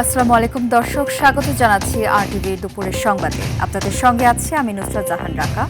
আসসালামু আলাইকুম দর্শক, স্বাগত জানাচ্ছি আরটিভির দুপুরের সংবাদে। আপনাদের সঙ্গে আছি আমি নুসরাত জাহান রাকা।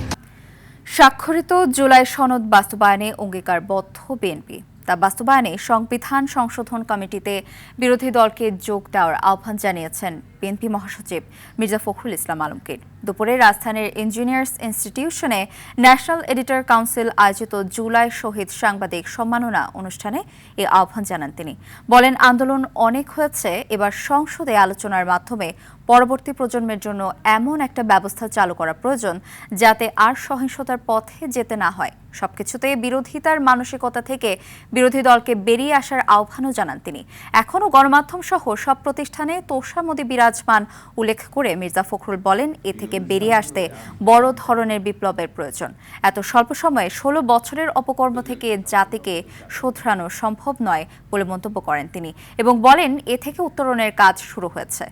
স্বাক্ষরিত জুলাই সনদ বাস্তবায়নে অঙ্গীকারবদ্ধ বিএনপি। তা বাস্তবায়নে সংবিধান সংশোধন কমিটিতে বিরোধী দলকে যোগ দেওয়ার আহ্বান জানিয়েছেন বিএনপি মহাসচিব মির্জা ফখরুল ইসলাম আলমগীর। দুপুরে রাজধানীর ইঞ্জিনিয়ার্স ইনস্টিটিউশনে ন্যাশনাল এডিটর কাউন্সিল আয়োজিত জুলাই শহীদ সাংবাদিক সম্মাননা অনুষ্ঠানে এই আহ্বান জানান তিনি। বলেন, আন্দোলন অনেক হয়েছে, এবার সংসদে আলোচনার মাধ্যমে পরবর্তী প্রজন্মের জন্য এমন একটা ব্যবস্থা চালু করা প্রয়োজন যাতে আর সহিংসতার পথে যেতে না হয়। সবকিছুতে বিরোধিতার মানসিকতা থেকে বিরোধী দলকে বেরিয়ে আসার আহ্বানও জানান তিনি। এখনও গণমাধ্যম সহ সব প্রতিষ্ঠানে তোষামোদী বিরাজমান উল্লেখ করে মির্জা ফখরুল বলেন, এ থেকে বেরিয়ে আসতে বড় ধরনের বিপ্লবের প্রয়োজন। এত স্বল্প সময়ে 16 বছরের অপকর্ম থেকে জাতিকে শোধরানো সম্ভব নয় বলে মন্তব্য করেন তিনি এবং বলেন, এ থেকে উত্তরণের কাজ শুরু হয়েছে।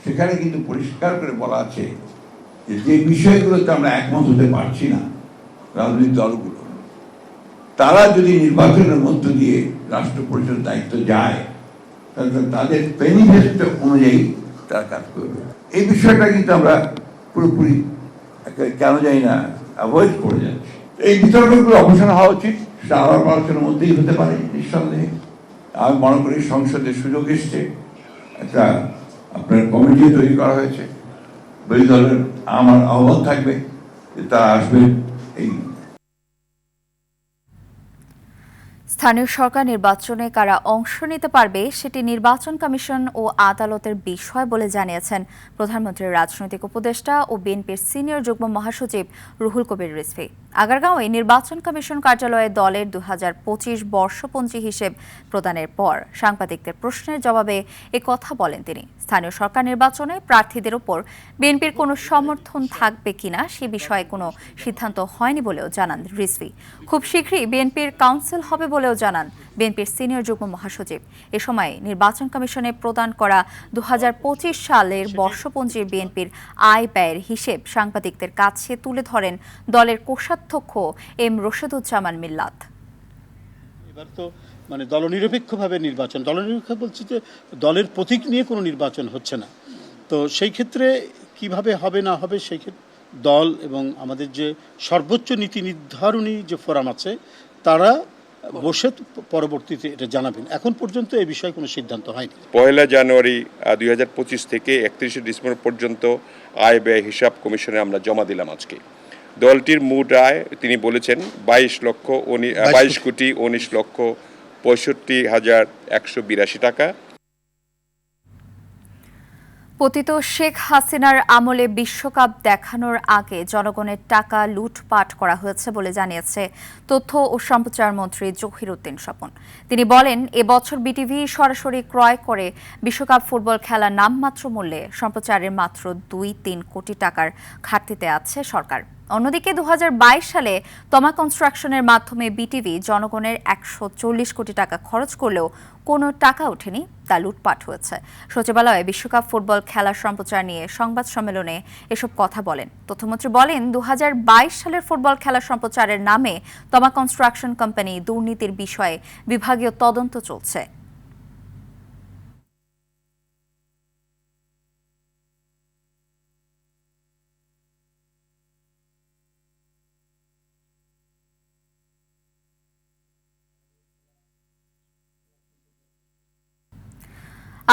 সেখানে কিন্তু পরিষ্কার করে বলা আছে যে বিষয়গুলোতে আমরা একমত হতে পারছি না, রাজনৈতিক দলগুলো তারা যদি নির্বাচনের মধ্য দিয়ে রাষ্ট্র পরিচালনার দায়িত্ব যায় তাহলে তাদের ম্যানিফেস্টো অনুযায়ী তারা কাজ করবে। এই বিষয়টা কিন্তু আমরা পুরোপুরি কেন জানি না অ্যাভয়েড করে যাচ্ছি। এই বিতর্কগুলো অবসান হওয়া উচিত, সেটা আলাপ আলোচনার মধ্যেই হতে পারে নিঃসন্দেহে। আমি মনে করি সংসদের সুযোগ এসছে, একটা আপনার কমিটি তৈরি করা হয়েছে, বিরোধী দলের আমার আহ্বান থাকবে যে তারা আসবে। এই স্থানীয় সরকার নির্বাচনে কারা অংশ নিতে পারবে সেটি নির্বাচন কমিশন ও আদালতের বিষয় বলে জানিয়েছেন প্রধানমন্ত্রীর রাজনৈতিক উপদেষ্টা ও বিএনপির সিনিয়র যুগ্ম মহাসচিব রুহুল কবির রিজভী। আগারগাঁওয়ে নির্বাচন কমিশন কার্যালয়ে দলের 2025 বর্ষপঞ্জি হিসেব প্রদানের পর সাংবাদিকদের প্রশ্নের জবাবে এ কথা বলেন তিনি। স্থানীয় সরকার নির্বাচনে প্রার্থীদের উপর বিএনপির কোনো সমর্থন থাকবে কিনা সে বিষয়ে কোনো সিদ্ধান্ত হয়নি বলেও জানান রিজভী। খুব শীঘ্রই বিএনপির কাউন্সিল হবে বলেও জানান বিএনপির সিনিয়র যুগ্ম মহাসচিব। এ সময় নির্বাচন কমিশনে প্রদান করা 2025 সালের বর্ষপঞ্জির বিএনপির আয় ব্যয়ের হিসেব সাংবাদিকদের কাছে তুলে ধরেন দলের কোষাধ্যক্ষ এম রশিদুজ্জামান মিল্লাত। এবার তো দলনিরপেক্ষভাবে নির্বাচন, দলনিরপেক্ষ বলছি যে দলের প্রতীক নিয়ে কোনো নির্বাচন হচ্ছে না। তো সেই ক্ষেত্রে কিভাবে হবে না হবে সেই ক্ষেত্রে দল এবং আমাদের যে সর্বোচ্চ নীতি নির্ধারণী যে ফোরাম আছে তারা বসে পরবর্তীতে এটা জানাবেন। এখন পর্যন্ত এই বিষয়ে কোনো সিদ্ধান্ত হয়নি। 1 জানুয়ারি 2025 থেকে 31 ডিসেম্বর পর্যন্ত আয় ব্যয় হিসাব কমিশনে আমরা জমা দিলাম। আজকে দলটির মোট আয় তিনি বলেছেন 22 কোটি 19 লক্ষ 65,182 টাকা। পতিত শেখ হাসিনার আমলে বিশ্বকাপ দেখানোর আগে জনগণের টাকা লুটপাট করা হয়েছে বলে জানিয়েছে তথ্য ও সম্প্রচার মন্ত্রী জহিরুদ্দিন স্বপন। তিনি বলেন, এবছর বিটিভি সরাসরি ক্রয় করে বিশ্বকাপ ফুটবল খেলা নামমাত্র মূল্যে সম্প্রচারের মাত্র 2-3 কোটি টাকার ঘাটতিতে আছে সরকার। অন্যদিকে 2022 সালে তমা কনস্ট্রাকশনের মাধ্যমে বিটিভি জনগণের 140 কোটি টাকা খরচ করলেও কোনো টাকা ওঠেনি, তা লুটপাট হয়েছে। সচিবালয়ে বিশ্বকাপ ফুটবল খেলার সম্প্রচার নিয়ে সংবাদ সম্মেলনে এসব কথা বলেন তথ্যমন্ত্রী। বলেন, 2022 সালের ফুটবল খেলার সম্প্রচারের নামে তমা কনস্ট্রাকশন কোম্পানি দুর্নীতির বিষয়ে বিভাগীয় তদন্ত চলছে।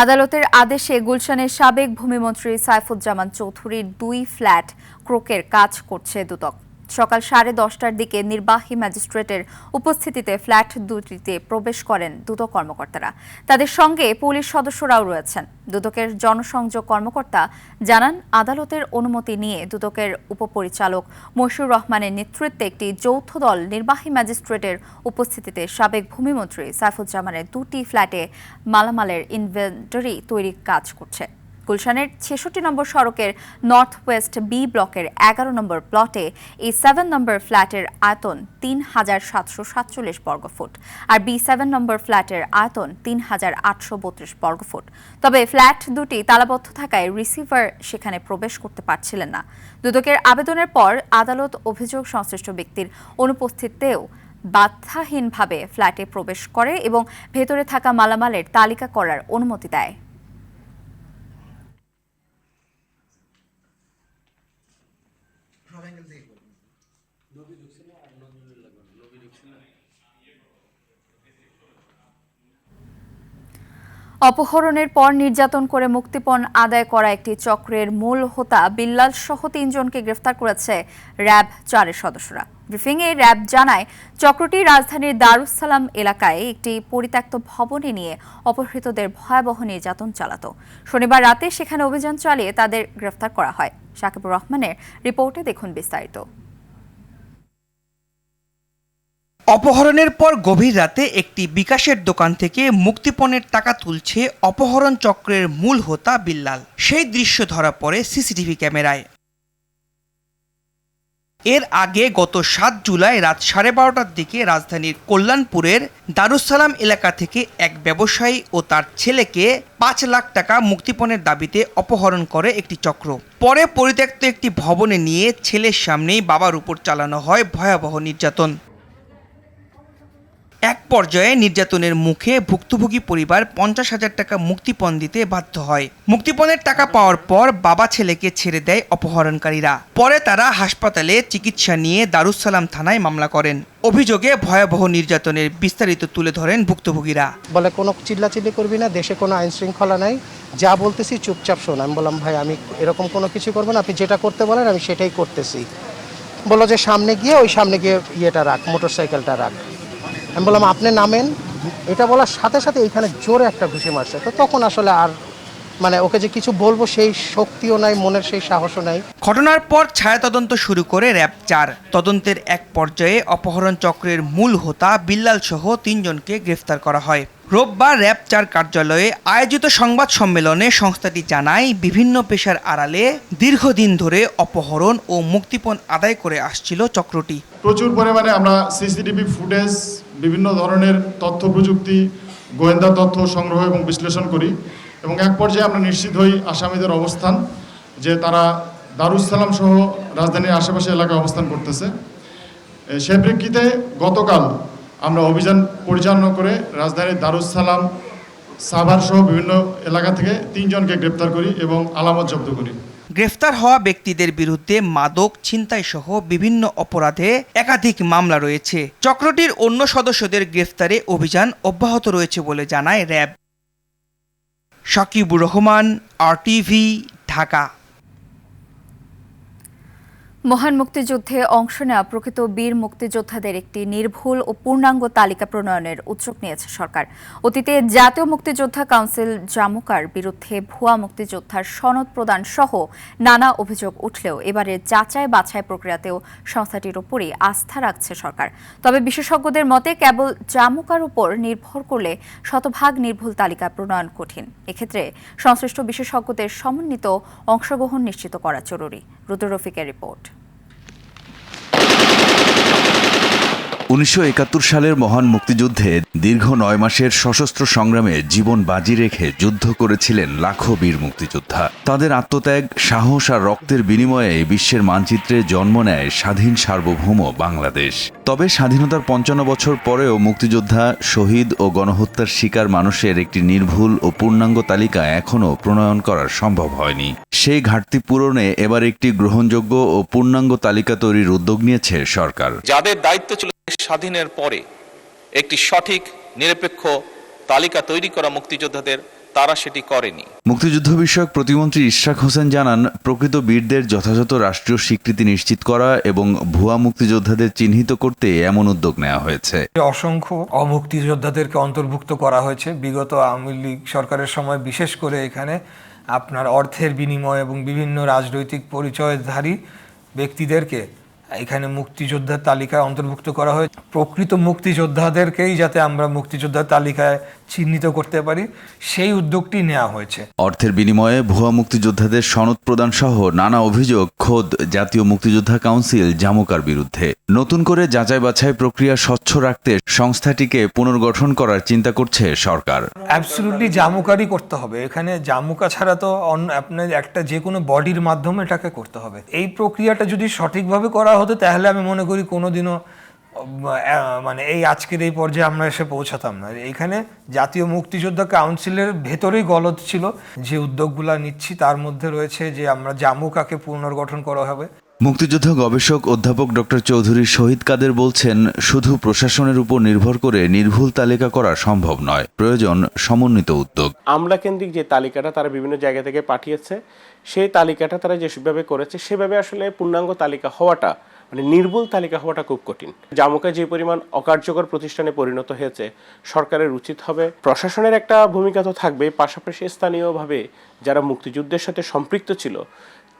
আদালতের আদেশে গুলশানের সাবেক ভূমিমন্ত্রী সাইফুজ্জামান চৌধুরীর 2 ফ্ল্যাট ক্রোকের কাজ করছে দুদক। সকাল 10:30টার দিকে নির্বাহী ম্যাজিস্ট্রেটের উপস্থিতিতে ফ্ল্যাট দুটিতে প্রবেশ করেন দুদক কর্মকর্তারা। তাদের সঙ্গে পুলিশ সদস্যরাও রয়েছেন। দুদকের জনসংযোগ কর্মকর্তা জানান, আদালতের অনুমতি নিয়ে দুদকের উপপরিচালক মশিউর রহমানের নেতৃত্বে একটি যৌথ দল নির্বাহী ম্যাজিস্ট্রেটের উপস্থিতিতে সাবেক ভূমিমন্ত্রী সাইফুজ্জামানের 2টি ফ্ল্যাটে মালামালের ইনভেন্টরি তৈরির কাজ করছে। গুলশানের 66 নম্বর সড়কের নর্থ ওয়েস্ট বি ব্লকের 11 নম্বর প্লটে এই 7 নম্বর ফ্ল্যাটের আয়তন 3,747 বর্গফুট আর B7 নম্বর ফ্ল্যাটের আয়তন 3,832 বর্গফুট। তবে ফ্ল্যাট দুটি তালাবদ্ধ থাকায় রিসিভার সেখানে প্রবেশ করতে পারছিলেন না। দুদকের আবেদনের পর আদালত অভিযোগ সংশ্লিষ্ট ব্যক্তির অনুপস্থিতিতেও বাধাহীনভাবে ফ্ল্যাটে প্রবেশ করে এবং ভেতরে থাকা মালামালের তালিকা করার অনুমতি দেয়। অপহরণের পর নির্যাতন করে মুক্তিপণ আদায় করা একটি চক্রের মূল হোতা বিল্লাল সহ 3 জনকে গ্রেফতার করেছে র্যাব 4-এর সদস্যরা। ব্রিফিংয়ে র্যাব জানায়, চক্রটি রাজধানীর দারুস সালাম এলাকায় একটি পরিত্যক্ত ভবনে নিয়ে অপহৃতদের ভয়াবহ নির্যাতন চালাত। শনিবার রাতে সেখানে অভিযান চালিয়ে তাদের গ্রেফতার করা হয়। সাকিবুর রহমানের রিপোর্টে দেখুন বিস্তারিত। অপহরণের পর গভীর রাতে একটি বিকাশের দোকান থেকে মুক্তিপণের টাকা তুলছে অপহরণ চক্রের মূল হোতা বিল্লাল। সেই দৃশ্য ধরা পড়ে সিসিটিভি ক্যামেরায়। এর আগে গত 7 জুলাই রাত 12:30টার দিকে রাজধানীর কল্যাণপুরের দারুস সালাম এলাকা থেকে এক ব্যবসায়ী ও তার ছেলেকে 5 লাখ টাকা মুক্তিপণের দাবিতে অপহরণ করে একটি চক্র। পরে পরিত্যক্ত একটি ভবনে নিয়ে ছেলের সামনেই বাবার উপর চালানো হয় ভয়াবহ নির্যাতন। এক পর্যায়ে নির্যাতনের মুখে ভুক্তভোগী পরিবার 50,000 টাকা মুক্তিপণ দিতে বাধ্য হয়। মুক্তিপণের টাকা পাওয়ার পর বাবা ছেলেকে ছেড়ে দেয় অপহরণকারীরা। পরে তারা হাসপাতালে চিকিৎসা নিয়ে দারুস সালাম থানায় মামলা করেন। অভিযোগে ভয়াবহ নির্যাতনের বিস্তারিত তুলে ধরেন ভুক্তভোগীরা। বলে কোনো চিল্লাচিল্লি করবি না, দেশে কোনো আইন শৃঙ্খলা নাই, যা বলতেছি চুপচাপ শোন। আমি বললাম, ভাই আমি এরকম কোনো কিছু করবো না, আপনি যেটা করতে বলেন আমি সেটাই করতেছি। বললো যে সামনে গিয়ে ইয়েটা রাখ, মোটরসাইকেলটা রাখ। আমি বললাম আপনি নামেন। এটা বলার সাথে সাথে এইখানে জোরে একটা ঘুষি মারছে। তো তখন আসলে আর ওকে যে কিছু বলবো সেই শক্তিও নাই, মনের সেই সাহসও নাই। ঘটনার পর ছায়া তদন্ত শুরু করে র্যাব 4। তদন্তের এক পর্যায়ে অপহরণ চক্রের মূল হোতা বিল্লাল সহ 3 জনকে গ্রেফতার করা হয়। রোববার র্যাব 4 কার্যালয়ে আয়োজিত সংবাদ সম্মেলনে সংস্থাটি জানায়, বিভিন্ন পেশার আড়ালে দীর্ঘদিন ধরে অপহরণ ও মুক্তিপণ আদায় করে আসছিল চক্রটি। প্রচুর পরিমাণে আমরা সিসিটিভি ফুটেজ, বিভিন্ন ধরনের তথ্য প্রযুক্তি, গোয়েন্দা তথ্য সংগ্রহ এবং বিশ্লেষণ করি এবং এক পর্যায়ে আমরা নিশ্চিত হই আসামিদের অবস্থান, যে তারা দারুস সালাম সহ রাজধানীর আশেপাশে এলাকায় অবস্থান করতেছে। সেই প্রেক্ষিতে গতকাল আমরা অভিযান পরিচালনা করে রাজধানীর দারুস সালাম, সাভার সহ বিভিন্ন এলাকা থেকে 3 জনকে গ্রেপ্তার করি এবং আলামত জব্দ করি। গ্রেফতার হওয়া ব্যক্তিদের বিরুদ্ধে মাদক, ছিনতাই সহ বিভিন্ন অপরাধে একাধিক মামলা রয়েছে। চক্রটির অন্য সদস্যদের গ্রেফতারে অভিযান অব্যাহত রয়েছে বলে জানায় র্যাব। সাকিবুর রহমান, RTV, ঢাকা। মহান মুক্তিযুদ্ধে অংশ নেওয়া প্রকৃত বীর মুক্তিযোদ্ধাদের একটি নির্ভুল ও পূর্ণাঙ্গ তালিকা প্রণয়নের উদ্যোগ নিয়েছে সরকার। অতীতে জাতীয় মুক্তিযোদ্ধা কাউন্সিল জামুকার বিরুদ্ধে ভুয়া মুক্তিযোদ্ধার সনদ প্রদান সহ নানা অভিযোগ উঠলেও এবারে যাচাই বাছাই প্রক্রিয়াতেও সংস্থাটির উপরই আস্থা রাখছে সরকার। তবে বিশেষজ্ঞদের মতে কেবল জামুকার উপর নির্ভর করলে শতভাগ নির্ভুল তালিকা প্রণয়ন কঠিন। এক্ষেত্রে সংশ্লিষ্ট বিশেষজ্ঞদের সমন্বিত অংশগ্রহণ নিশ্চিত করা জরুরি। রুদ্র রফিকের রিপোর্ট। 1971 সালের মহান মুক্তিযুদ্ধে দীর্ঘ 9 মাসের সশস্ত্র সংগ্রামে জীবন বাজি রেখে যুদ্ধ করেছিলেন লাখো বীর মুক্তিযোদ্ধা। তাদের আত্মত্যাগ, সাহস আর রক্তের বিনিময়ে বিশ্বের মানচিত্রে জন্ম নেয় স্বাধীন সার্বভৌম বাংলাদেশ। তবে স্বাধীনতার 55 বছর পরেও মুক্তিযোদ্ধা, শহীদ ও গণহত্যার শিকার মানুষের একটি নির্ভুল ও পূর্ণাঙ্গ তালিকা এখনও প্রণয়ন করা সম্ভব হয়নি। সেই ঘাটতি পূরণে এবার একটি গ্রহণযোগ্য ও পূর্ণাঙ্গ তালিকা তৈরির উদ্যোগ নিয়েছে সরকার। যাদের দায়িত্ব ছিল স্বাধীনের পরে একটি সঠিক নিরপেক্ষ তালিকা তৈরি করা মুক্তিযোদ্ধাদের, তারা সেটি করেনি। মুক্তিযুদ্ধ বিষয়ক প্রতিমন্ত্রী ইশরাক হোসেন জানান, প্রকৃত বীরদের যথাযথ রাষ্ট্রীয় স্বীকৃতি নিশ্চিত করা এবং ভুয়া মুক্তিযোদ্ধাদের চিহ্নিত করতে এমন উদ্যোগ নেওয়া হয়েছে। অসংখ্য অমুক্তিযোদ্ধাদেরকে অন্তর্ভুক্ত করা হয়েছে। বিগত আওয়ামী লীগ সরকারের সময় বিশেষ করে এখানে আপনার অর্থের বিনিময় এবং বিভিন্ন রাজনৈতিক পরিচয়ধারী ব্যক্তিদেরকে এখানে মুক্তিযোদ্ধার তালিকায় অন্তর্ভুক্ত করা হয়। প্রকৃত মুক্তিযোদ্ধাদেরকেই যাতে আমরা মুক্তিযোদ্ধার তালিকায় চিহ্নিত করতে পারি, সেই উদ্যোগটি নেওয়া হয়েছে। অর্থের বিনিময়ে ভুয়া মুক্তিযোদ্ধাদের সনদ প্রদান সহ নানা অভিযোগ খোদ জাতীয় মুক্তিযোদ্ধা কাউন্সিল জামুকার বিরুদ্ধে। নতুন করে যাচাই বাছাই প্রক্রিয়া স্বচ্ছ রাখতে সংস্থাটিকে পুনর্গঠন করার চিন্তা করছে সরকার। অ্যাবসলিউটলি জামুকারই করতে হবে। এখানে জামুকা ছাড়া তো আপনার একটা যে কোনো বডির মাধ্যমে এটাকে করতে হবে। এই প্রক্রিয়াটা যদি সঠিকভাবে করা হতো তাহলে আমি মনে করি কোনোদিনও মানে এই আজকের এই পর্যায়ে আমরা এসে পৌঁছাতাম না। এখানে জাতীয় মুক্তিযোদ্ধা কাউন্সিলের ভেতরেই গলদ ছিল। যে উদ্যোগগুলো নিচ্ছি তার মধ্যে রয়েছে যে আমরা জামুকাকে পুনর্গঠন করা হবে। মুক্তিযুদ্ধ গবেষক অধ্যাপক ডক্টর চৌধুরী শহীদ কাদের বলছেন, শুধু প্রশাসনের উপর নির্ভর করে নির্ভুল তালিকা করা সম্ভব নয়, প্রয়োজন সমন্বিত উদ্যোগ। আমলা কেন্দ্রিক যে তালিকাটা তারা বিভিন্ন জায়গা থেকে পাঠিয়েছে, সেই তালিকাটা তারা যেভাবে করেছে সেভাবে আসলে পূর্ণাঙ্গ তালিকা হওয়াটা, মানে নির্ভুল তালিকা হওয়াটা খুব কঠিন। জামুকা যে পরিমাণ অকার্যকর প্রতিষ্ঠানে পরিণত হয়েছে, সরকারের উচিত হবে, প্রশাসনের একটা ভূমিকা তো থাকবে, পাশাপাশি স্থানীয়ভাবে যারা মুক্তিযুদ্ধের সাথে সম্পৃক্ত ছিল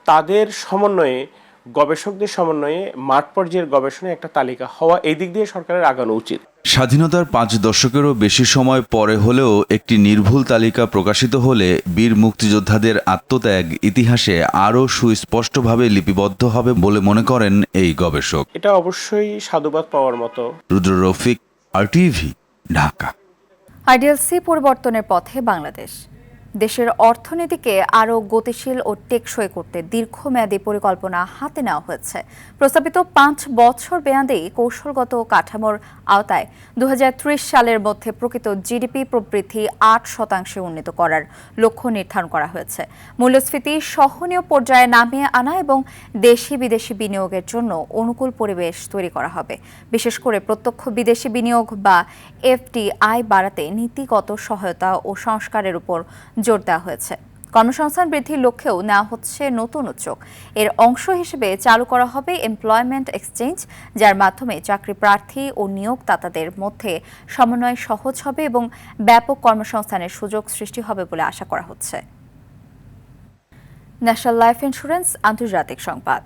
তাদের সমন্বয়ে, গবেষকদের সমন্বয়ে মাঠ পর্যায়ের গবেষণায় একটা তালিকা হওয়া, এই দিক দিয়ে সরকারের আগানো উচিত। স্বাধীনতার 5 দশকেরও বেশি সময় পরে হলেও একটি নির্ভুল তালিকা প্রকাশিত হলে বীর মুক্তিযোদ্ধাদের আত্মত্যাগ ইতিহাসে আরও সুস্পষ্টভাবে লিপিবদ্ধ হবে বলে মনে করেন এই গবেষক। এটা অবশ্যই সাধুবাদ পাওয়ার মতো। রুদ্র রফিক, RTV, ঢাকা। আইডিএলসি পরিবর্তনের পথে বাংলাদেশ। দেশের অর্থনীতিকে আরও গতিশীল ও টেকসই করতে দীর্ঘমেয়াদী পরিকল্পনা হাতে নেওয়া হয়েছে। প্রস্তাবিত 5 বছর মেয়াদী কৌশলগত কাঠামোর আওতায় 2030 সালের মধ্যে প্রকৃত জিডিপি প্রবৃদ্ধি 8% উন্নীত করার লক্ষ্য নির্ধারণ করা হয়েছে। মূল্যস্ফীতি সহনীয় পর্যায়ে নামিয়ে আনা এবং দেশি বিদেশি বিনিয়োগের জন্য অনুকূল পরিবেশ তৈরি করা হবে। বিশেষ করে প্রত্যক্ষ বিদেশি বিনিয়োগ বা FDI বাড়াতে নীতিগত সহায়তা ও সংস্কারের উপর জোর দেওয়া হয়েছে। কর্মসংস্থান বৃদ্ধির লক্ষ্যেও নেওয়া হচ্ছে নতুন উদ্যোগ। এর অংশ হিসেবে চালু করা হবে এমপ্লয়মেন্ট এক্সচেঞ্জ, যার মাধ্যমে চাকরি প্রার্থী ও নিয়োগদাতাদের মধ্যে সমন্বয় সহজ হবে এবং ব্যাপক কর্মসংস্থানের সুযোগ সৃষ্টি হবে বলে আশা করা হচ্ছে। ন্যাশনাল লাইফ ইন্স্যুরেন্স আন্তর্জাতিক সংবাদ।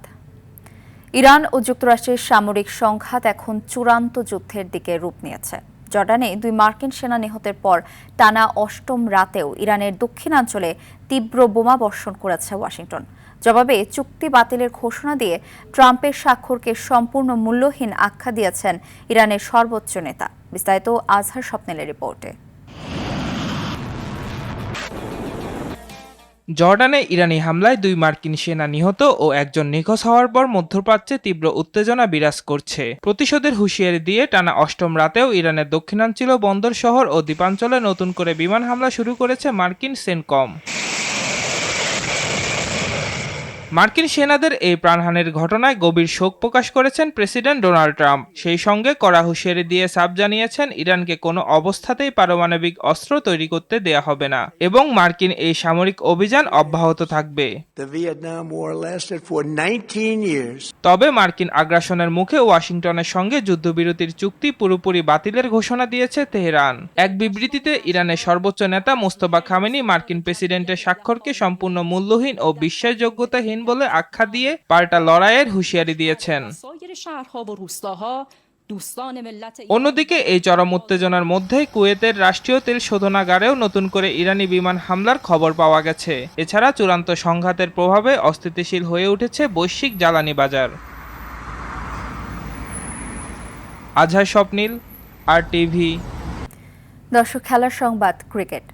ইরান ও যুক্তরাষ্ট্রের সামরিক সংঘাত এখন চূড়ান্ত যুদ্ধের দিকে রূপ নিয়েছে। জর্ডানে 2 মার্কিন সেনা নিহতের পর টানা 8ম রাতেও ইরানের দক্ষিণাঞ্চলে তীব্র বোমা বর্ষণ করেছে ওয়াশিংটন। জবাবে চুক্তি বাতিলের ঘোষণা দিয়ে ট্রাম্পের স্বাক্ষরকে সম্পূর্ণ মূল্যহীন আখ্যা দিয়েছেন ইরানের সর্বোচ্চ নেতা। বিস্তারিত আজহার স্বপ্নেলের রিপোর্টে। জর্ডানে ইরানি হামলায় 2 মার্কিন সেনা নিহত ও একজন নিখোঁজ হওয়ার পর মধ্যপ্রাচ্যে তীব্র উত্তেজনা বিরাজ করছে। প্রতিশোধের হুঁশিয়ারি দিয়ে টানা 8ম রাতেও ইরানের দক্ষিণাঞ্চল বন্দর শহর ও দ্বীপাঞ্চলে নতুন করে বিমান হামলা শুরু করেছে মার্কিন সেনকম। মার্কিন সেনাদের এই প্রাণহানির ঘটনায় গভীর শোক প্রকাশ করেছেন প্রেসিডেন্ট ডোনাল্ড ট্রাম্প। সেই সঙ্গে কড়া হুঁশিয়ারি দিয়ে সাফ জানিয়েছেন ইরানকে কোনো অবস্থাতেই পারমাণবিক অস্ত্র তৈরি করতে দেয়া হবে না এবং মার্কিন এই সামরিক অভিযান অব্যাহত থাকবে। তবে মার্কিন আগ্রাসনের মুখে ওয়াশিংটনের সঙ্গে যুদ্ধবিরতির চুক্তি পুরোপুরি বাতিলের ঘোষণা দিয়েছে তেহরান। এক বিবৃতিতে ইরানের সর্বোচ্চ নেতা মোস্তফা খামেনি মার্কিন প্রেসিডেন্টের স্বাক্ষরকে সম্পূর্ণ মূল্যহীন ও বিশ্বাসযোগ্যতাহীন বলে আখ্যা দিয়ে পাল্টা লড়াইয়ের হুঁশিয়ারি দিয়েছেন। অন্যদিকে এই চরম উত্তেজনার মধ্যেই কুয়েতের রাষ্ট্রীয় তেল শোধনাগারেও নতুন করে ইরানি বিমান হামলার খবর পাওয়া গেছে। এছাড়া চূড়ান্ত সংঘাতের প্রভাবে অস্থিতিশীল হয়ে উঠেছে বৈশ্বিক জ্বালানি বাজার। আজহার স্বপ্নীল, RTV। দর্শক, খেলার সংবাদ। ক্রিকেট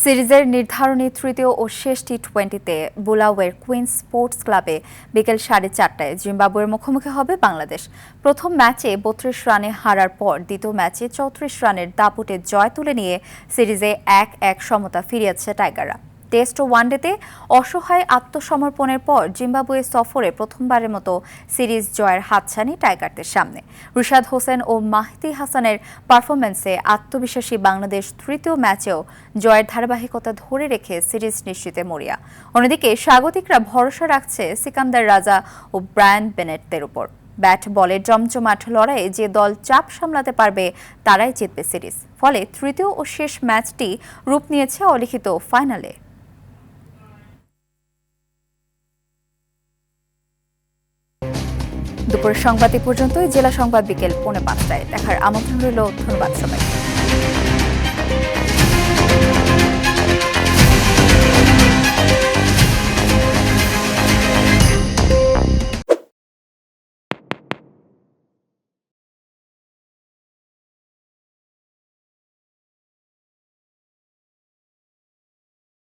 সিরিজের নির্ধারণী তৃতীয় ও শেষ টি20তে বুলাওয়ের কুইন্স স্পোর্টস ক্লাবে বিকেল 4:30টায় জিম্বাবুয়ের মুখোমুখি হবে বাংলাদেশ। প্রথম ম্যাচে 32 রানে হারার পর দ্বিতীয় ম্যাচে 34 রানের দাপুটে জয় তুলে নিয়ে সিরিজে 1-1 সমতা ফিরিয়েছে টাইগাররা। টেস্ট ও ওয়ানডেতে অসহায় আত্মসমর্পণের পর জিম্বাবুয়ে সফরে প্রথমবারের মতো সিরিজ জয়ের হাতছানি টাইগারদের সামনে। রিশাদ হোসেন ও মাহদি হাসানের পারফরম্যান্সে আত্মবিশ্বাসী বাংলাদেশ তৃতীয় ম্যাচেও জয়ের ধারাবাহিকতা ধরে রেখে সিরিজ নিশ্চিতে মরিয়া। অন্যদিকে স্বাগতিকরা ভরসা রাখছে সিকান্দার রাজা ও ব্রায়ান বেনেটদের উপর। ব্যাট বলের জমজমাট লড়াইয়ে যে দল চাপ সামলাতে পারবে তারাই জিতবে সিরিজ। ফলে তৃতীয় ও শেষ ম্যাচটি রূপ নিয়েছে অলিখিত ফাইনালে। দুপুরের সংবাদ এ পর্যন্তই। জেলা সংবাদ বিকেল 4:05টায় দেখার আমন্ত্রণ রইল। ধন্যবাদ সবাই।